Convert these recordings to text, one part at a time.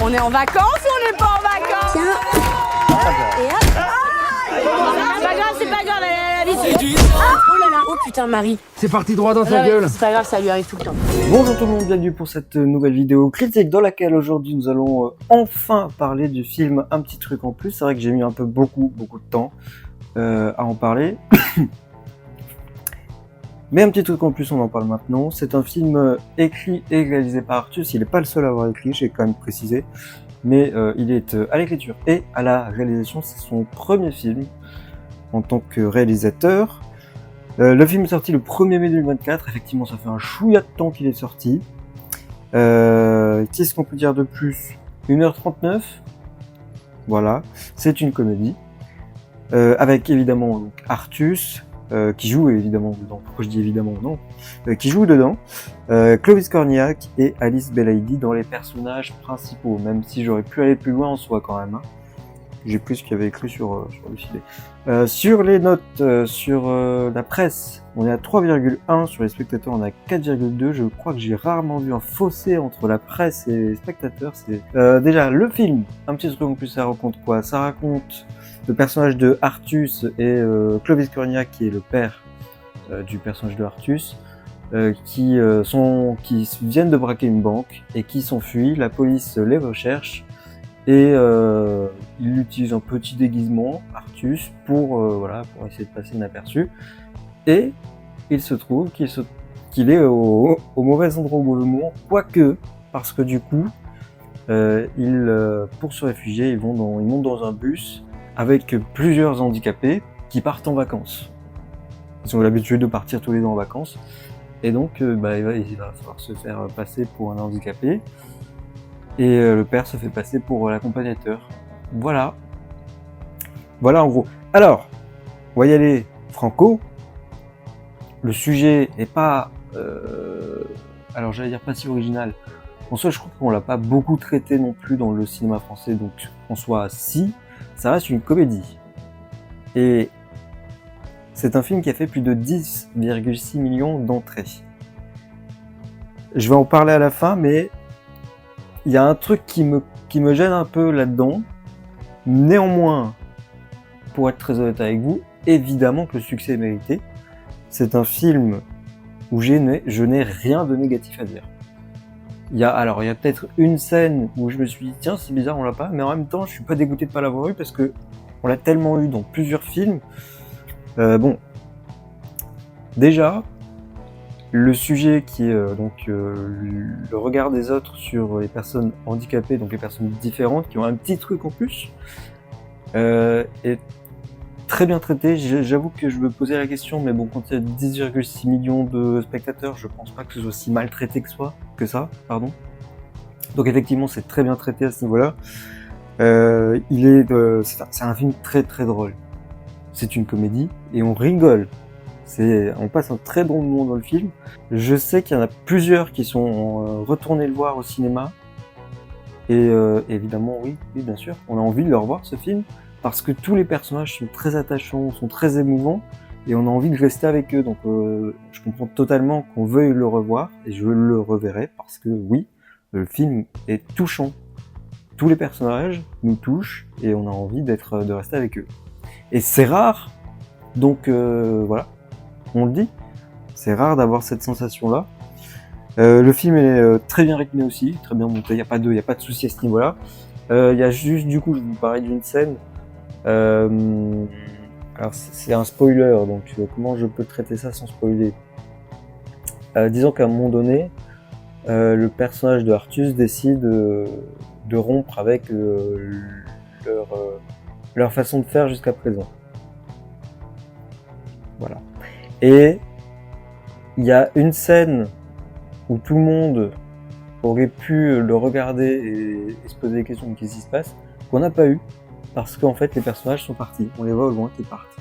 On est en vacances ou on n'est pas en vacances? Tiens. Et hop. C'est pas grave, oh là là, oh putain, Marie. C'est parti droit dans ta gueule. C'est pas grave, ça lui arrive tout le temps. Bonjour tout le monde, bienvenue pour cette nouvelle vidéo critique dans laquelle aujourd'hui nous allons enfin parler du film Un petit truc en plus. C'est vrai que j'ai mis un peu beaucoup de temps à en parler. Mais Un petit truc en plus, on en parle maintenant. C'est un film écrit et réalisé par Artus. Il n'est pas le seul à avoir écrit, j'ai quand même précisé. Mais il est à l'écriture et à la réalisation. C'est son premier film en tant que réalisateur. Le film est sorti le 1er mai 2024. Effectivement, ça fait un chouïa de temps qu'il est sorti. Qu'est-ce qu'on peut dire de plus? 1h39. Voilà. C'est une comédie. Avec évidemment donc, Artus. Qui joue évidemment dedans. Pourquoi je dis évidemment? Non. Qui joue dedans. Clovis Cornillac et Alice Belaïdi dans les personnages principaux. Même si j'aurais pu aller plus loin en soi quand même. Hein. J'ai pris ce qu'il y avait écrit sur le filet. Sur les notes, sur la presse, on est à 3,1. Sur les spectateurs, on est à 4,2. Je crois que j'ai rarement vu un fossé entre la presse et les spectateurs. C'est déjà le film. Un petit truc en plus, ça raconte quoi? Ça raconte le personnage de Artus et Clovis Cornillac, qui est le père du personnage de Artus, qui viennent de braquer une banque et qui s'enfuient. La police les recherche et il utilise un petit déguisement, Artus, pour essayer de passer inaperçu. Et il se trouve qu'il est au mauvais endroit au mauvais moment, quoique, parce que du coup, pour se réfugier, ils montent dans un bus avec plusieurs handicapés qui partent en vacances. Ils ont l'habitude de partir tous les deux en vacances. Et donc, il va falloir se faire passer pour un handicapé. Et le père se fait passer pour l'accompagnateur. Voilà. Voilà en gros. Alors, on va y aller franco. Le sujet est pas... alors j'allais dire pas si original. En soi, je trouve qu'on l'a pas beaucoup traité non plus dans le cinéma français. Donc en soi, si... Ça reste une comédie. Et c'est un film qui a fait plus de 10,6 millions d'entrées. Je vais en parler à la fin, mais il y a un truc qui me gêne un peu là-dedans. Néanmoins, pour être très honnête avec vous, évidemment que le succès est mérité. C'est un film où je n'ai rien de négatif à dire. Il y a peut-être une scène où je me suis dit tiens, c'est bizarre, on l'a pas, mais en même temps je suis pas dégoûté de pas l'avoir eu parce que on l'a tellement eu dans plusieurs films. Bon, déjà le sujet qui est le regard des autres sur les personnes handicapées, donc les personnes différentes qui ont un petit truc en plus, est très bien traité. J'avoue que je me posais la question, mais bon, quand il y a 10,6 millions de spectateurs, je pense pas que ce soit aussi mal traité que ça. Donc effectivement, c'est très bien traité à ce niveau-là. C'est un film très très drôle. C'est une comédie et on rigole. On passe un très bon moment dans le film. Je sais qu'il y en a plusieurs qui sont retournés le voir au cinéma. Et évidemment, oui, bien sûr, on a envie de le revoir ce film. Parce que tous les personnages sont très attachants, sont très émouvants, et on a envie de rester avec eux. Donc je comprends totalement qu'on veuille le revoir, et je le reverrai, parce que oui, le film est touchant. Tous les personnages nous touchent, et on a envie de rester avec eux. Et c'est rare, donc voilà, on le dit, c'est rare d'avoir cette sensation-là. Le film est très bien rythmé aussi, très bien monté, il n'y a pas de souci à ce niveau-là. Il y a juste, du coup, je vais vous parler d'une scène. Alors c'est un spoiler, donc comment je peux traiter ça sans spoiler? Disons qu'à un moment donné, le personnage de Artus décide de rompre avec leur façon de faire jusqu'à présent. Voilà. Et il y a une scène où tout le monde aurait pu le regarder et se poser des questions de qu'est-ce qui se passe, qu'on n'a pas eu. Parce qu'en fait, les personnages sont partis. On les voit au loin qui partent.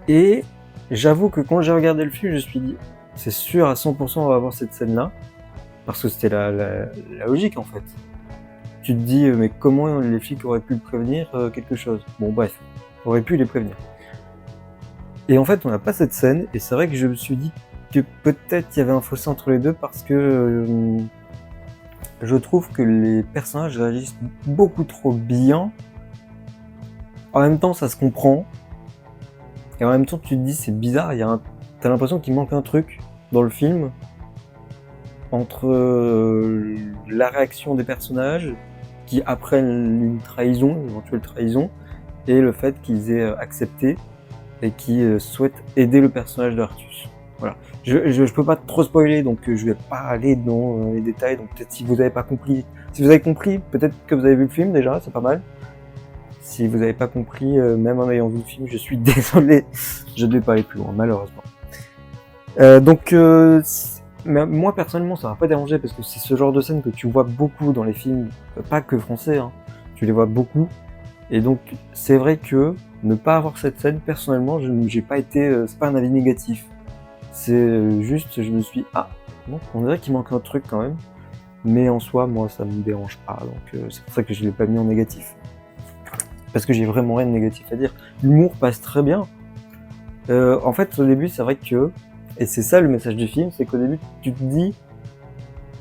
Et j'avoue que quand j'ai regardé le film, je me suis dit, c'est sûr à 100% on va avoir cette scène-là. Parce que c'était la logique en fait. Tu te dis, mais comment les flics auraient pu prévenir quelque chose? Bon bref, auraient pu les prévenir. Et en fait, on n'a pas cette scène. Et c'est vrai que je me suis dit que peut-être il y avait un fossé entre les deux parce que je trouve que les personnages réagissent beaucoup trop bien. En même temps, ça se comprend. Et en même temps, tu te dis, c'est bizarre, t'as l'impression qu'il manque un truc dans le film entre la réaction des personnages qui apprennent une trahison, une éventuelle trahison, et le fait qu'ils aient accepté et qui souhaitent aider le personnage d'Artus. Voilà. Je peux pas trop spoiler, donc je vais pas aller dans les détails, donc peut-être si vous avez pas compris, si vous avez compris, peut-être que vous avez vu le film déjà, c'est pas mal. Si vous avez pas compris, même en ayant vu le film, je suis désolé, je ne vais pas aller plus loin, malheureusement. Mais moi personnellement, ça m'a pas dérangé parce que c'est ce genre de scène que tu vois beaucoup dans les films, pas que français, hein, tu les vois beaucoup. Et donc, c'est vrai que ne pas avoir cette scène, personnellement, j'ai pas été, c'est pas un avis négatif. C'est juste, je me suis, bon, on dirait qu'il manque un truc quand même. Mais en soi, moi, ça me dérange pas. Donc, c'est pour ça que je l'ai pas mis en négatif. Parce que j'ai vraiment rien de négatif à dire. L'humour passe très bien. En fait, au début, c'est vrai que, et c'est ça le message du film, c'est qu'au début, tu te dis,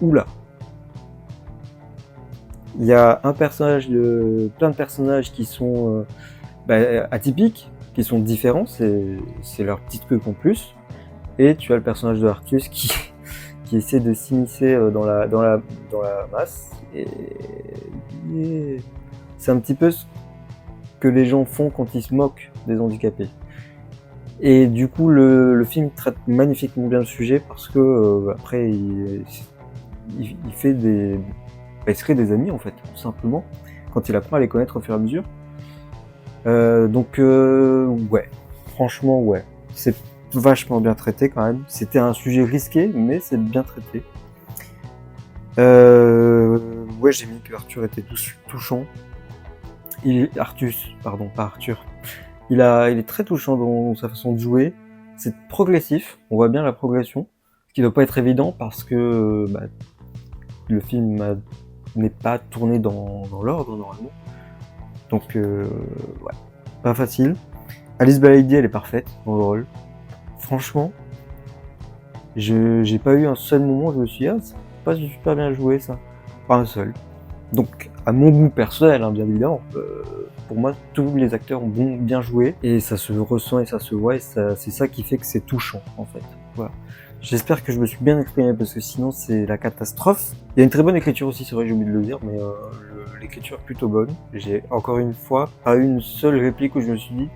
oula. Il y a plein de personnages qui sont atypiques, qui sont différents, c'est leur petit truc en plus. Et tu as le personnage de Artus qui essaie de s'immiscer dans la masse. Et c'est un petit peu ce que les gens font quand ils se moquent des handicapés. Et du coup, le film traite magnifiquement bien le sujet parce que après, il fait il se crée des amis en fait, tout simplement, quand il apprend à les connaître au fur et à mesure. Ouais, franchement, ouais, c'est vachement bien traité quand même. C'était un sujet risqué, mais c'est bien traité. Ouais, j'ai mis que Arthur était touchant. Artus, pardon, pas Arthur. Il est très touchant dans sa façon de jouer. C'est progressif, on voit bien la progression, ce qui ne doit pas être évident parce que le film n'est pas tourné dans l'ordre normalement. Donc, ouais, pas facile. Alice Balaidi, elle est parfaite dans le rôle. Franchement, j'ai pas eu un seul moment où je me suis dit, c'est pas super bien joué ça. Pas un seul. Donc, à mon goût personnel, hein, bien évidemment, pour moi, tous les acteurs ont bien joué, et ça se ressent et ça se voit, et c'est ça qui fait que c'est touchant, en fait. Voilà. J'espère que je me suis bien exprimé, parce que sinon, c'est la catastrophe. Il y a une très bonne écriture aussi, c'est vrai que j'ai oublié de le dire, mais l'écriture est plutôt bonne. J'ai, encore une fois, pas une seule réplique où je me suis dit,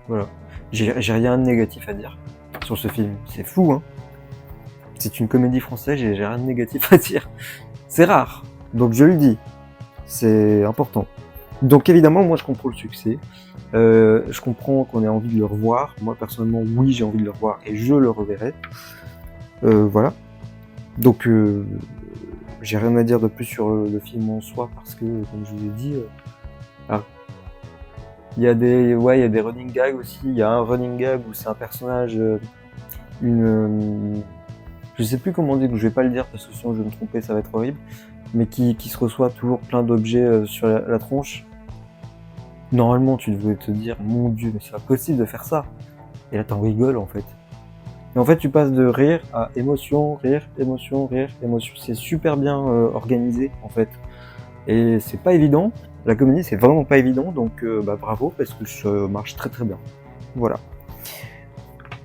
voilà. J'ai rien de négatif à dire sur ce film. C'est fou, hein. C'est une comédie française, j'ai rien de négatif à dire. C'est rare. Donc je le dis, c'est important. Donc évidemment, moi je comprends le succès. Je comprends qu'on ait envie de le revoir. Moi personnellement, oui, j'ai envie de le revoir et je le reverrai. Voilà. Donc j'ai rien à dire de plus sur le film en soi parce que, comme je vous ai dit, il y a des running gags aussi. Il y a un running gag où c'est un personnage, je sais plus comment dire, je vais pas le dire parce que sinon je vais me tromper, ça va être horrible. Mais qui se reçoit toujours plein d'objets sur la tronche. Normalement, tu devrais te dire, mon Dieu, mais c'est pas possible de faire ça. Et là, t'en rigoles, en fait. Et en fait, tu passes de rire à émotion, rire, émotion, rire, émotion. C'est super bien organisé, en fait. Et c'est pas évident. La comédie, c'est vraiment pas évident. Donc, bravo, parce que ça marche très très bien. Voilà.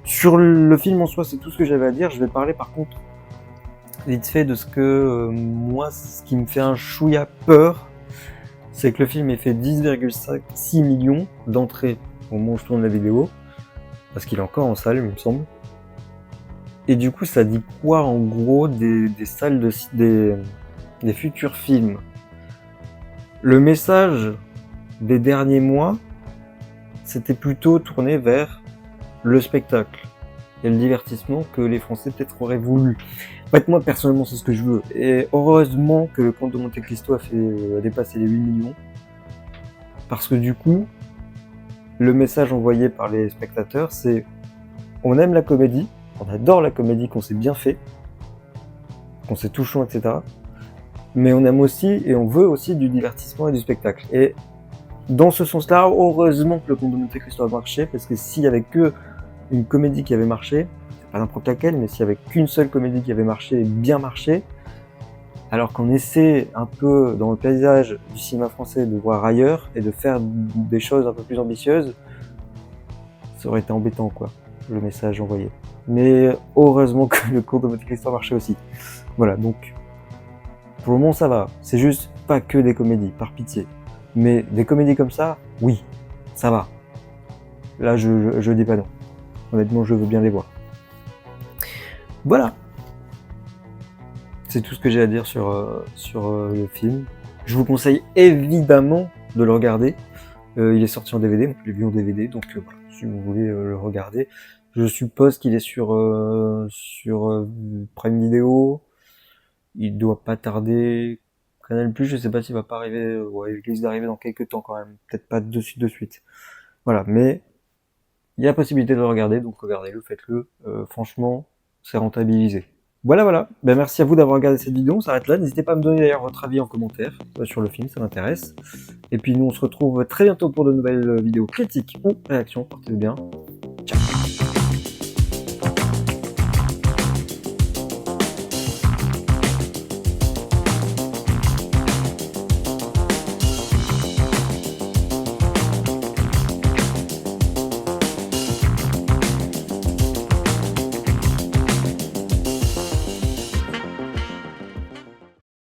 Sur le film en soi, c'est tout ce que j'avais à dire. Je vais parler, par contre, vite fait de ce que moi, ce qui me fait un chouïa peur, c'est que le film ait fait 10,6 millions d'entrées au moment où je tourne la vidéo, parce qu'il est encore en salle, il me semble. Et du coup, ça dit quoi en gros des salles des futurs films? Le message des derniers mois, c'était plutôt tourné vers le spectacle et le divertissement que les Français peut-être auraient voulu. En fait, moi, personnellement, c'est ce que je veux. Et heureusement que le Comte de Monte Cristo a dépassé les 8 millions. Parce que du coup, le message envoyé par les spectateurs, c'est on aime la comédie, on adore la comédie, qu'on s'est bien fait, qu'on s'est touchant, etc. Mais on aime aussi, et on veut aussi du divertissement et du spectacle. Et dans ce sens-là, heureusement que le Comte de Monte Cristo a marché, parce que s'il y avait que une comédie qui avait marché, pas n'importe laquelle, mais s'il y avait qu'une seule comédie qui avait marché et bien marché, alors qu'on essaie un peu dans le paysage du cinéma français de voir ailleurs et de faire des choses un peu plus ambitieuses, ça aurait été embêtant quoi, le message envoyé. Mais heureusement que le Comte de Monte-Cristo marchait aussi. Voilà, donc pour le moment ça va, c'est juste pas que des comédies, par pitié. Mais des comédies comme ça, oui, ça va. Là je dis pas non. Honnêtement je veux bien les voir. Voilà. C'est tout ce que j'ai à dire sur le film. Je vous conseille évidemment de le regarder. Il est sorti en DVD, donc je l'ai vu en DVD, donc voilà, si vous voulez le regarder. Je suppose qu'il est sur Prime Video. Il doit pas tarder. Canal+, je sais pas s'il va pas arriver. Ouais, il risque d'arriver dans quelques temps quand même. Peut-être pas de suite. Voilà, mais il y a possibilité de le regarder, donc regardez-le, faites-le. Franchement, c'est rentabilisé. Voilà. Ben, merci à vous d'avoir regardé cette vidéo. On s'arrête là. N'hésitez pas à me donner d'ailleurs votre avis en commentaire sur le film, ça m'intéresse. Et puis nous, on se retrouve très bientôt pour de nouvelles vidéos critiques ou réactions. Portez-vous bien.